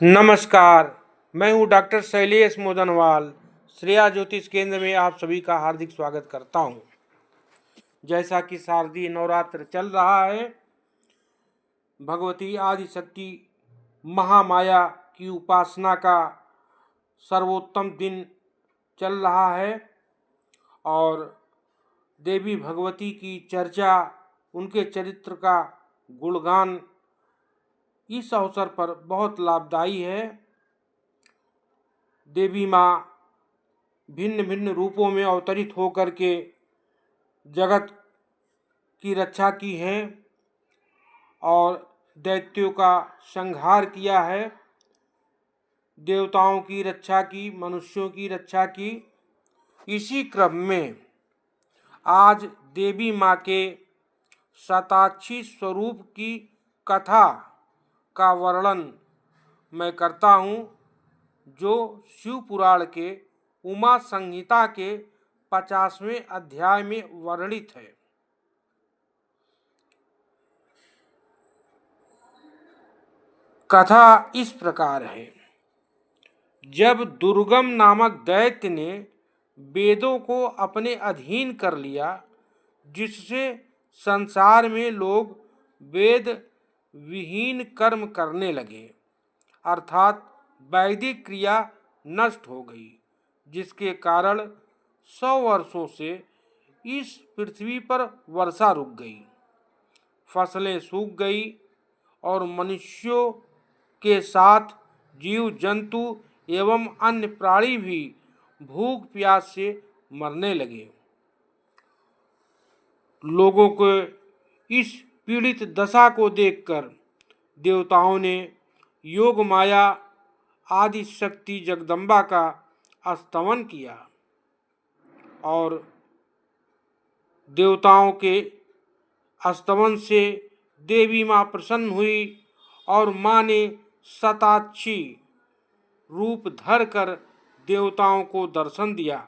नमस्कार। मैं हूं डॉक्टर शैलेश मोदनवाल। श्रेया ज्योतिष केंद्र में आप सभी का हार्दिक स्वागत करता हूं। जैसा कि शारदीय नवरात्र चल रहा है, भगवती आदिशक्ति महामाया की उपासना का सर्वोत्तम दिन चल रहा है और देवी भगवती की चर्चा, उनके चरित्र का गुणगान इस अवसर पर बहुत लाभदायी है। देवी माँ भिन्न भिन्न रूपों में अवतरित होकर के जगत की रक्षा की है और दैत्यों का संहार किया है, देवताओं की रक्षा की, मनुष्यों की रक्षा की। इसी क्रम में आज देवी माँ के शताक्षी स्वरूप की कथा का वर्णन मैं करता हूँ, जो शिव पुराण के उमा संहिता के 50वें अध्याय में वर्णित है। कथा इस प्रकार है। जब दुर्गम नामक दैत्य ने वेदों को अपने अधीन कर लिया, जिससे संसार में लोग वेद विहीन कर्म करने लगे, अर्थात वैदिक क्रिया नष्ट हो गई, जिसके कारण 100 वर्षों से इस पृथ्वी पर वर्षा रुक गई, फसलें सूख गई और मनुष्यों के साथ जीव जंतु एवं अन्य प्राणी भी भूख प्यास से मरने लगे। लोगों को इस पीड़ित दशा को देखकर देवताओं ने योग माया आदि शक्ति जगदम्बा का स्तवन किया और देवताओं के स्तवन से देवी माँ प्रसन्न हुई और माँ ने शताक्षी रूप धरकर देवताओं को दर्शन दिया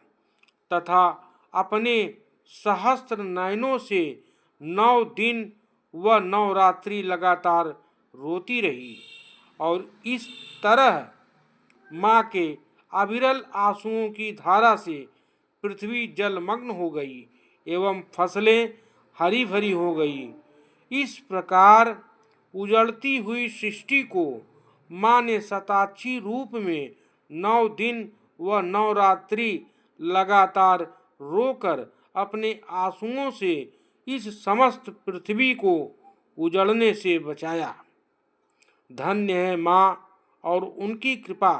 तथा अपने सहस्त्र नयनों से 9 दिन व 9 रात्रि लगातार रोती रही और इस तरह माँ के अविरल आंसुओं की धारा से पृथ्वी जलमग्न हो गई एवं फसलें हरी भरी हो गई। इस प्रकार उजड़ती हुई सृष्टि को माँ ने शताक्षी रूप में 9 दिन व 9 रात्रि लगातार रोकर अपने आंसुओं से इस समस्त पृथ्वी को उजड़ने से बचाया। धन्य है माँ और उनकी कृपा।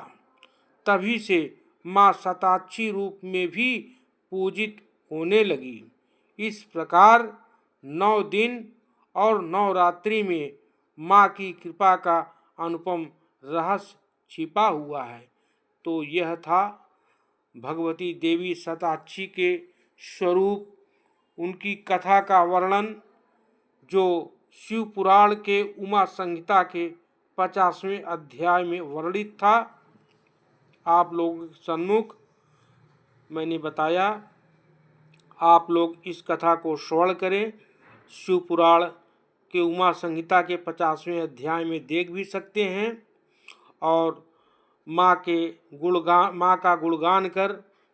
तभी से माँ शताक्षी रूप में भी पूजित होने लगी। इस प्रकार 9 दिन और 9 रात्रि में माँ की कृपा का अनुपम रहस्य छिपा हुआ है। तो यह था भगवती देवी शताक्षी के स्वरूप, उनकी कथा का वर्णन, जो शिव पुराण के उमा संहिता के 50वें अध्याय में वर्णित था। आप लोगों के सम्मुख मैंने बताया। आप लोग इस कथा को श्रवण करें। शिव पुराण के उमा संहिता के 50वें अध्याय में देख भी सकते हैं और माँ का गुणगान कर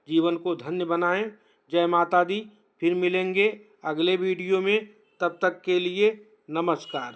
जीवन को धन्य बनाएं। जय माता दी। फिर मिलेंगे अगले वीडियो में। तब तक के लिए नमस्कार।